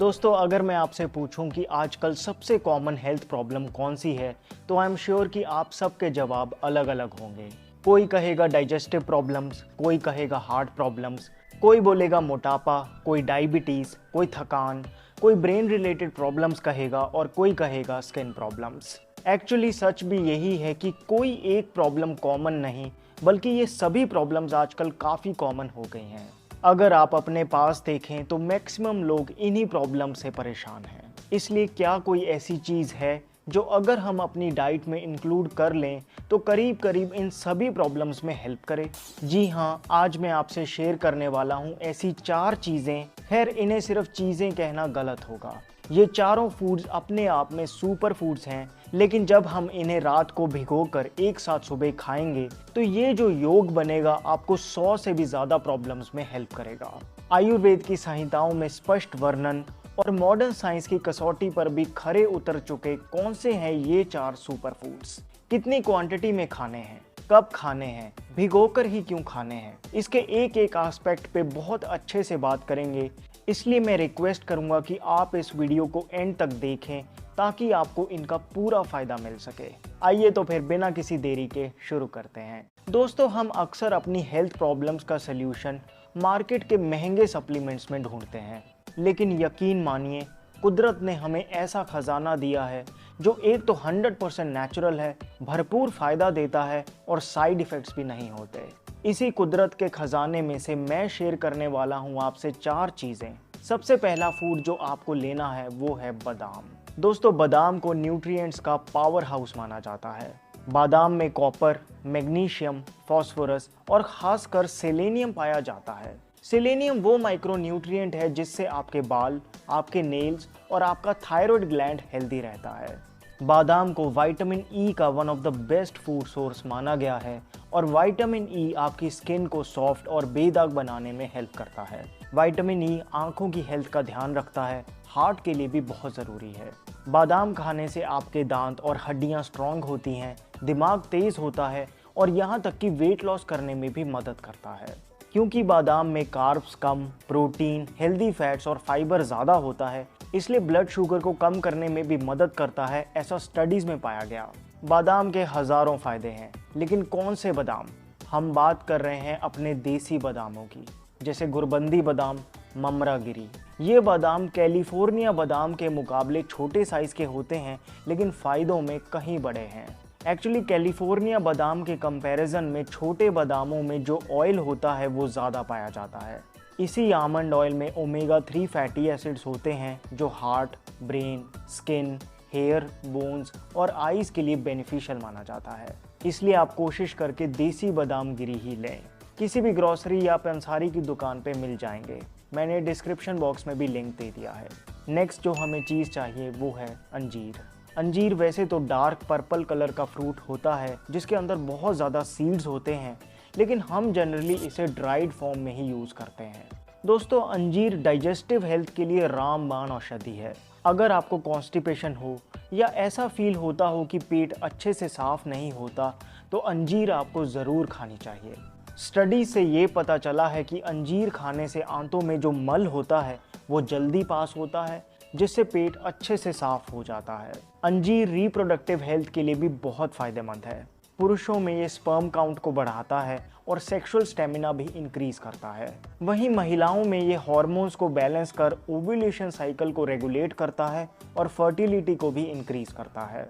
दोस्तों, अगर मैं आपसे पूछूं कि आजकल सबसे कॉमन हेल्थ प्रॉब्लम कौन सी है, तो आई एम श्योर कि आप सबके जवाब अलग अलग होंगे। कोई कहेगा डाइजेस्टिव प्रॉब्लम्स, कोई कहेगा हार्ट प्रॉब्लम्स, कोई बोलेगा मोटापा, कोई डायबिटीज़, कोई थकान, कोई ब्रेन रिलेटेड प्रॉब्लम्स कहेगा और कोई कहेगा स्किन प्रॉब्लम्स। एक्चुअली सच भी यही है कि कोई एक प्रॉब्लम कॉमन नहीं, बल्कि ये सभी प्रॉब्लम्स आजकल काफ़ी कॉमन हो गई हैं। अगर आप अपने पास देखें तो मैक्सिमम लोग इन्हीं प्रॉब्लम से परेशान हैं। इसलिए क्या कोई ऐसी चीज़ है जो अगर हम अपनी डाइट में इंक्लूड कर लें तो करीब करीब इन सभी प्रॉब्लम्स में हेल्प करे? जी हाँ, आज मैं आपसे शेयर करने वाला हूँ ऐसी 4 चीज़ें। खैर, इन्हें सिर्फ चीज़ें कहना गलत होगा। ये चारों फूड्स अपने आप में सुपर फूड्स हैं, लेकिन जब हम इन्हें रात को भिगोकर एक साथ सुबह खाएंगे तो ये जो योग बनेगा आपको 100 से भी ज़्यादा प्रॉब्लम्स में हेल्प करेगा। आयुर्वेद की संहिताओं में स्पष्ट वर्णन और मॉडर्न साइंस की कसौटी पर भी खरे उतर चुके कौन से हैं ये 4 सुपर फूड्स, कितनी क्वांटिटी में खाने हैं, कब खाने हैं, भिगोकर ही क्यों खाने हैं, इसके एक एक एस्पेक्ट पे बहुत अच्छे से बात करेंगे। इसलिए मैं रिक्वेस्ट करूंगा कि आप इस वीडियो को एंड तक देखें ताकि आपको इनका पूरा फायदा मिल सके। आइए तो फिर बिना किसी देरी के शुरू करते हैं। दोस्तों, हम अक्सर अपनी हेल्थ प्रॉब्लम्स का सल्यूशन मार्केट के महंगे सप्लीमेंट्स में ढूंढते हैं, लेकिन यकीन मानिए कुदरत ने हमें ऐसा खजाना दिया है जो एक तो 100% नेचुरल है, भरपूर फायदा देता है और साइड इफ़ेक्ट्स भी नहीं होते। इसी कुदरत के खजाने में से मैं शेयर करने वाला हूँ आपसे 4 चीज़ें। सबसे पहला फूड जो आपको लेना है वो है बादाम। दोस्तों, बादाम को न्यूट्रिएंट्स का पावर हाउस माना जाता है। बादाम में कॉपर, मैग्नीशियम, फास्फोरस और खासकर सेलेनियम पाया जाता है। सेलेनियम वो माइक्रो न्यूट्रिएंट है जिससे आपके बाल, आपके नेल्स और आपका थायराइड ग्लैंड हेल्दी रहता है। बादाम को विटामिन ई का one of the best food source माना गया है और विटामिन ई आपकी स्किन को सॉफ्ट और बेदाग बनाने में हेल्प करता है। विटामिन ई आंखों की हेल्थ का ध्यान रखता है, हार्ट के लिए भी बहुत ज़रूरी है। बादाम खाने से आपके दांत और हड्डियां स्ट्रांग होती हैं, दिमाग तेज़ होता है और यहाँ तक कि वेट लॉस करने में भी मदद करता है। क्योंकि बादाम में कार्ब्स कम, प्रोटीन, हेल्दी फैट्स और फाइबर ज़्यादा होता है, इसलिए ब्लड शुगर को कम करने में भी मदद करता है, ऐसा स्टडीज़ में पाया गया। बादाम के हज़ारों फ़ायदे हैं, लेकिन कौन से बादाम? हम बात कर रहे हैं अपने देसी बादामों की, जैसे गुरबंदी बादाम, ममरागिरी। ये बादाम कैलिफोर्निया बादाम के मुकाबले छोटे साइज़ के होते हैं, लेकिन फ़ायदों में कहीं बड़े हैं। एक्चुअली कैलिफोर्निया बादाम के कंपैरिजन में छोटे बादामों में जो ऑयल होता है वो ज़्यादा पाया जाता है। इसी आमंड ऑयल में ओमेगा 3 फैटी एसिड्स होते हैं जो heart, brain, skin, hair, bones और आईज के लिए बेनिफिशियल माना जाता है। इसलिए आप कोशिश करके देसी बादाम गिरी ही लें। किसी भी ग्रोसरी या पंसारी की दुकान पे मिल जाएंगे। मैंने डिस्क्रिप्शन बॉक्स में भी लिंक दे दिया है। नेक्स्ट जो हमें चीज़ चाहिए वो है अंजीर। अंजीर वैसे तो डार्क पर्पल कलर का फ्रूट होता है जिसके अंदर बहुत ज़्यादा सीड्स होते हैं, लेकिन हम जनरली इसे ड्राइड फॉर्म में ही यूज़ करते हैं। दोस्तों, अंजीर डाइजेस्टिव हेल्थ के लिए रामबाण औषधि है। अगर आपको कॉन्स्टिपेशन हो या ऐसा फील होता हो कि पेट अच्छे से साफ नहीं होता, तो अंजीर आपको ज़रूर खानी चाहिए। स्टडी से ये पता चला है कि अंजीर खाने से आंतों में जो मल होता है वो जल्दी पास होता है, जिससे पेट अच्छे से साफ हो जाता है। अंजीर रिप्रोडक्टिव हेल्थ के लिए भी बहुत फ़ायदेमंद है। पुरुषों में ये स्पर्म काउंट को बढ़ाता है और सेक्सुअल स्टेमिना भी इंक्रीज करता है। वहीं महिलाओं में ये हार्मोन्स को बैलेंस कर ओव्यूलेशन साइकिल को रेगुलेट करता है और फर्टिलिटी को भी इंक्रीज करता है।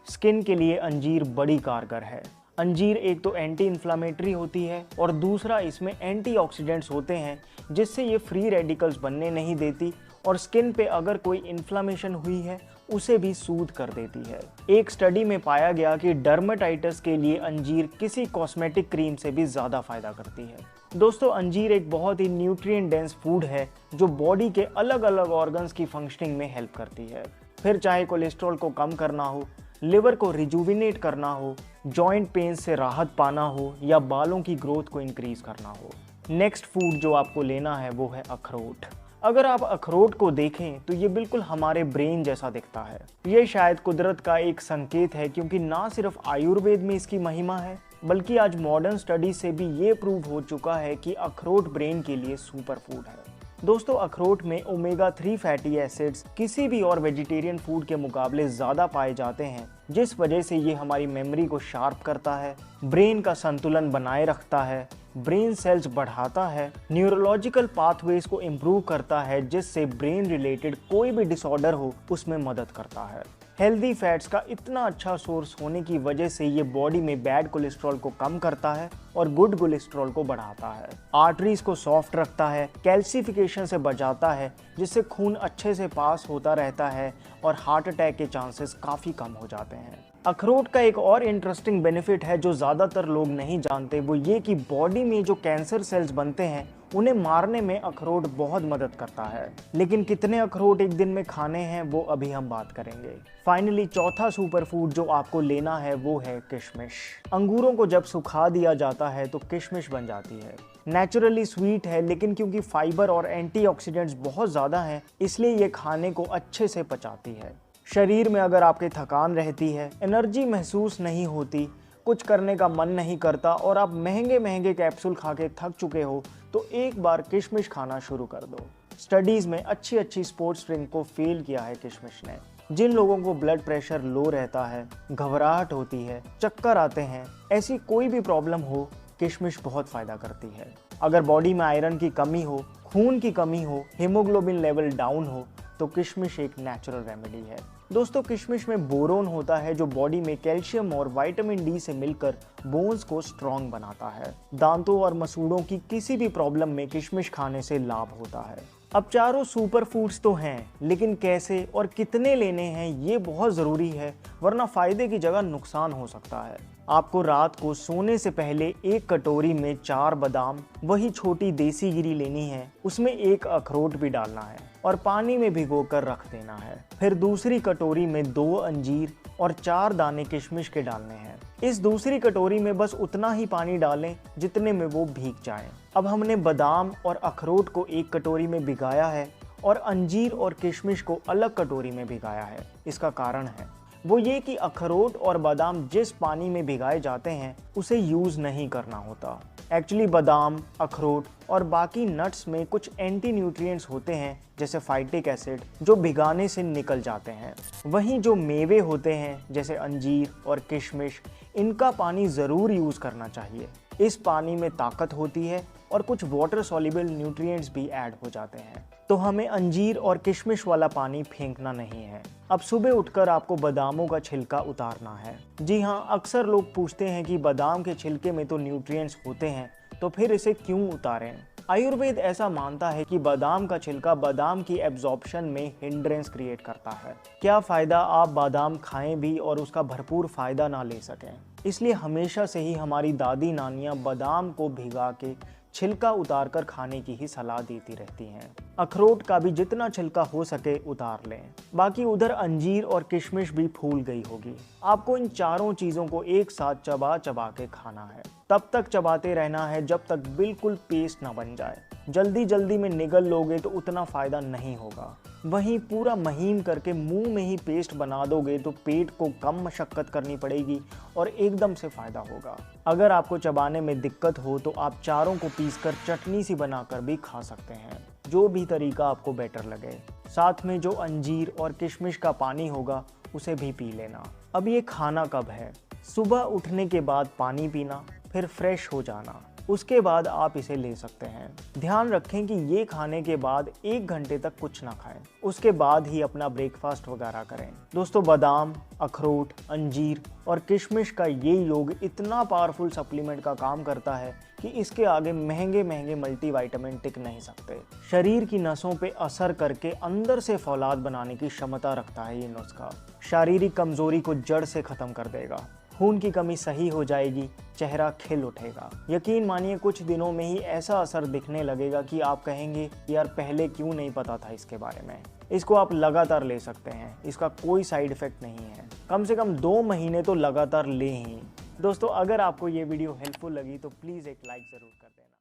स्किन के लिए अंजीर बड़ी कारगर है। अंजीर एक तो एंटी इन्फ्लामेटरी होती है और दूसरा इसमें एंटीऑक्सीडेंट्स होते हैं, जिससे ये फ्री रेडिकल्स बनने नहीं देती और स्किन पे अगर कोई इन्फ्लामेशन हुई है उसे भी सूद कर देती है। एक स्टडी में पाया गया कि डर्मेटाइटिस के लिए अंजीर किसी कॉस्मेटिक क्रीम से भी ज़्यादा फायदा करती है। दोस्तों, अंजीर एक बहुत ही न्यूट्रिएंट डेंस फूड है जो बॉडी के अलग अलग ऑर्गन्स की फंक्शनिंग में हेल्प करती है। फिर चाहे कोलेस्ट्रॉल को कम करना हो, लिवर को रिजुविनेट करना हो, जॉइंट पेन से राहत पाना हो या बालों की ग्रोथ को इंक्रीज करना हो। नेक्स्ट फूड जो आपको लेना है वो है अखरोट। अगर आप अखरोट को देखें तो ये बिल्कुल हमारे ब्रेन जैसा दिखता है। ये शायद कुदरत का एक संकेत है, क्योंकि ना सिर्फ आयुर्वेद में इसकी महिमा है, बल्कि आज मॉडर्न स्टडी से भी ये प्रूव हो चुका है कि अखरोट ब्रेन के लिए सुपर फूड है। दोस्तों अखरोट में ओमेगा 3 फैटी एसिड्स किसी भी और वेजिटेरियन फूड के मुकाबले ज़्यादा पाए जाते हैं, जिस वजह से ये हमारी मेमोरी को शार्प करता है, ब्रेन का संतुलन बनाए रखता है, ब्रेन सेल्स बढ़ाता है, न्यूरोलॉजिकल पाथवेज को इम्प्रूव करता है, जिससे ब्रेन रिलेटेड कोई भी डिसऑर्डर हो उसमें मदद करता है। हेल्दी फैट्स का इतना अच्छा सोर्स होने की वजह से ये बॉडी में बैड कोलेस्ट्रॉल को कम करता है और गुड कोलेस्ट्रॉल को बढ़ाता है। आर्टरीज को सॉफ्ट रखता है, कैल्सिफिकेशन से बचाता है, जिससे खून अच्छे से पास होता रहता है और हार्ट अटैक के चांसेस काफ़ी कम हो जाते हैं। अखरोट का एक और इंटरेस्टिंग बेनिफिट है जो ज़्यादातर लोग नहीं जानते, वो ये कि बॉडी में जो कैंसर सेल्स बनते हैं उन्हें मारने में अखरोट बहुत मदद करता है। लेकिन कितने अखरोट एक दिन में खाने हैं वो अभी हम बात करेंगे। फाइनली चौथा सुपर फूड जो आपको लेना है वो है किशमिश। अंगूरों को जब सुखा दिया जाता है तो किशमिश बन जाती है। नेचुरली स्वीट है, लेकिन क्योंकि फाइबर और एंटीऑक्सीडेंट्स बहुत ज़्यादा हैं इसलिए ये खाने को अच्छे से पचाती है। शरीर में अगर आपके थकान रहती है, एनर्जी महसूस नहीं होती, कुछ करने का मन नहीं करता और आप महंगे महंगे कैप्सूल खा के थक चुके हो तो एक बार किशमिश खाना शुरू कर दो। स्टडीज़ में अच्छी स्पोर्ट्स ड्रिंक को फेल किया है किशमिश ने। जिन लोगों को ब्लड प्रेशर लो रहता है, घबराहट होती है, चक्कर आते हैं, ऐसी कोई भी प्रॉब्लम हो, किशमिश बहुत फ़ायदा करती है। अगर बॉडी में आयरन की कमी हो, खून की कमी हो, हीमोग्लोबिन लेवल डाउन हो तो किशमिश एक नेचुरल रेमेडी है। दोस्तों किशमिश में बोरोन होता है जो बॉडी में कैल्शियम और विटामिन डी से मिलकर बोन्स को स्ट्रॉन्ग बनाता है। दांतों और मसूड़ों की किसी भी प्रॉब्लम में किशमिश खाने से लाभ होता है। अब चारों सुपर फूड्स तो हैं, लेकिन कैसे और कितने लेने हैं ये बहुत ज़रूरी है, वरना फ़ायदे की जगह नुकसान हो सकता है। आपको रात को सोने से पहले एक कटोरी में 4 बादाम, वही छोटी देसी गिरी लेनी है, उसमें एक अखरोट भी डालना है और पानी में भिगोकर रख देना है। फिर दूसरी कटोरी में 2 अंजीर और 4 दाने किशमिश के डालने हैं। इस दूसरी कटोरी में बस उतना ही पानी डालें जितने में वो भीग जाएं। अब हमने बादाम और अखरोट को एक कटोरी में भिगाया है और अंजीर और किशमिश को अलग कटोरी में भिगाया है। इसका कारण है वो ये कि अखरोट और बादाम जिस पानी में भिगाए जाते हैं उसे यूज़ नहीं करना होता। एक्चुअली बादाम, अखरोट और बाकी नट्स में कुछ एंटी न्यूट्रिएंट्स होते हैं जैसे फाइटिक एसिड जो भिगाने से निकल जाते हैं। वहीं जो मेवे होते हैं जैसे अंजीर और किशमिश, इनका पानी ज़रूर यूज़ करना चाहिए। इस पानी में ताकत होती है और कुछ वाटर सॉल्युबल न्यूट्रिएंट्स भी ऐड हो जाते हैं, तो हमें अंजीर और किशमिश वाला पानी फेंकना नहीं है। अब सुबह उठकर आपको बादामों का छिलका उतारना है। जी हाँ, अक्सर लोग पूछते हैं कि बादाम के छिलके में तो न्यूट्रिएंट्स होते हैं, तो फिर इसे क्यों उतारें? आयुर्वेद ऐसा मानता है कि बादाम का छिलका बादाम की एब्जॉर्प्शन में हिंड्रेंस क्रिएट करता है। क्या फ़ायदा आप बादाम खाएं भी और उसका भरपूर फ़ायदा ना ले सकें। इसलिए हमेशा से ही हमारी दादी नानियाँ बादाम को भिगा के छिलका उतार कर खाने की ही सलाह देती रहती हैं। अखरोट का भी जितना छिलका हो सके उतार लें। बाकी उधर अंजीर और किशमिश भी फूल गई होगी। आपको इन चारों चीज़ों को एक साथ चबा चबा के खाना है। तब तक चबाते रहना है जब तक बिल्कुल पेस्ट ना बन जाए। जल्दी में निगल लोगे तो उतना फ़ायदा नहीं होगा। वहीं पूरा महीन करके मुंह में ही पेस्ट बना दोगे तो पेट को कम मशक्क़त करनी पड़ेगी और एकदम से फ़ायदा होगा। अगर आपको चबाने में दिक्कत हो तो आप चारों को पीसकर चटनी सी बनाकर भी खा सकते हैं, जो भी तरीका आपको बेटर लगे। साथ में जो अंजीर और किशमिश का पानी होगा उसे भी पी लेना। अब ये खाना कब है? सुबह उठने के बाद पानी पीना, फिर फ्रेश हो जाना, उसके बाद आप इसे ले सकते हैं। ध्यान रखें कि ये खाने के बाद 1 घंटे तक कुछ ना खाएं, उसके बाद ही अपना ब्रेकफास्ट वगैरह करें। दोस्तों बादाम, अखरोट, अंजीर और किशमिश का ये योग इतना पावरफुल सप्लीमेंट का काम करता है कि इसके आगे महंगे मल्टीविटामिन टिक नहीं सकते। शरीर की नसों पे असर करके अंदर से फौलाद बनाने की क्षमता रखता है ये नुस्खा। शारीरिक कमजोरी को जड़ से खत्म कर देगा। खून की कमी सही हो जाएगी, चेहरा खिल उठेगा। यकीन मानिए कुछ दिनों में ही ऐसा असर दिखने लगेगा कि आप कहेंगे यार पहले क्यों नहीं पता था इसके बारे में। इसको आप लगातार ले सकते हैं, इसका कोई साइड इफेक्ट नहीं है। कम से कम 2 महीने तो लगातार लें ही। दोस्तों अगर आपको ये वीडियो हेल्पफुल लगी तो प्लीज़ एक लाइक ज़रूर कर देना।